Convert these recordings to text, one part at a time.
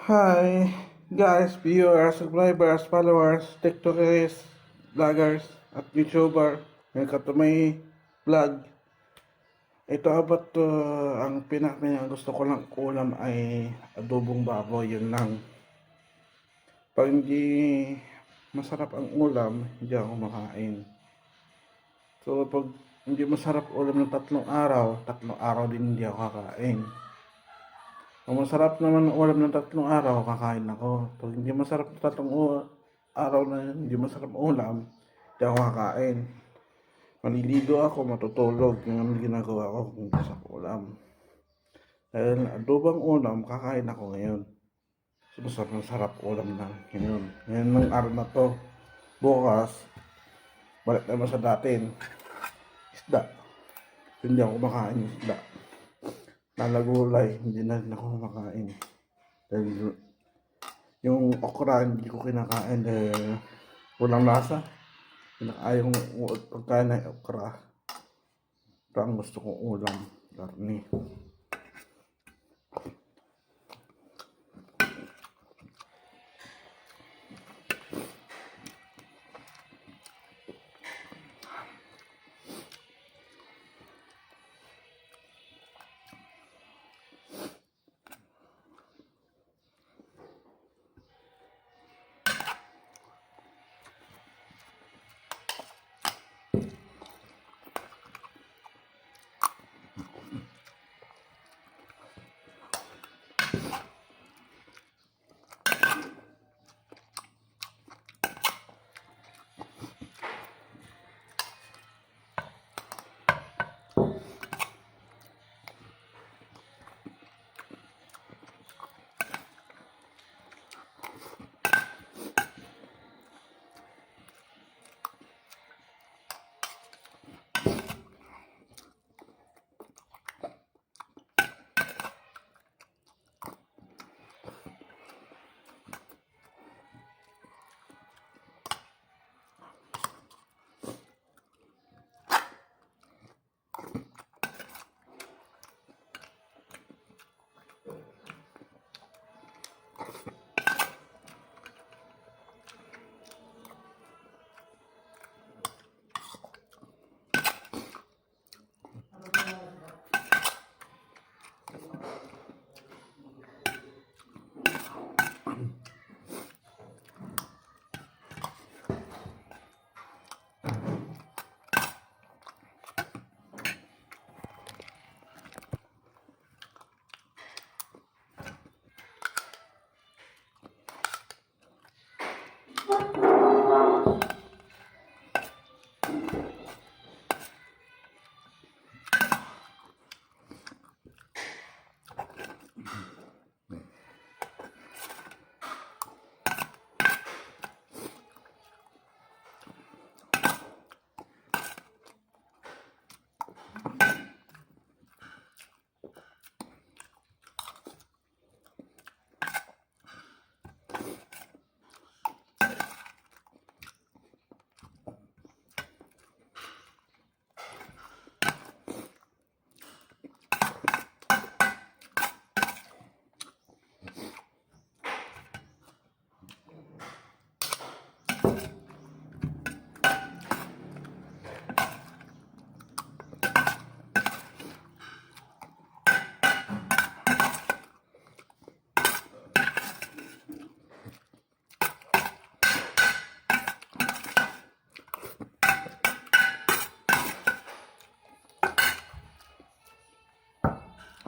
Hi, guys, viewers, subscribers, followers, TikTokers, vloggers, at YouTuber. Welcome to my vlog. Ito about ang gusto ko lang ulam ay adobong baboy, yun lang. Pag hindi masarap ang ulam, hindi ako makain. So pag hindi masarap ulam ng tatlong araw din hindi ako kakain. Kung masarap naman ang ulam ng 3 araw, kakain ako. Pag hindi masarap ng araw na yun, hindi masarap ulam, hindi ako kakain. Maliligo ako, matutulog. Yun ang ginagawa ko kung sa ulam. Dahil adobang ulam, kakain ako ngayon. So, masarap ulam na ngayon. Ngayon ng araw na to. Bukas, balik naman sa datin. Isda. Hindi ako makain isda. Lalagulay, hindi na rin ako makain. Dahil yung okra hindi ko kinakain dahil walang lasa. Ayaw pagkain na okra. Ito ang gusto kong ulam, karne.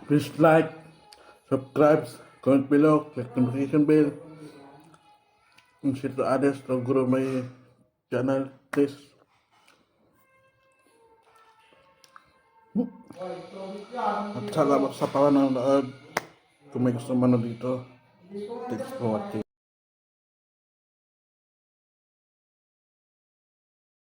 Please like, subscribe, comment below, click notification bell, and share to others to grow my channel, please. At salamat sa panonood. Kung may gusto manood dito, thanks for watching.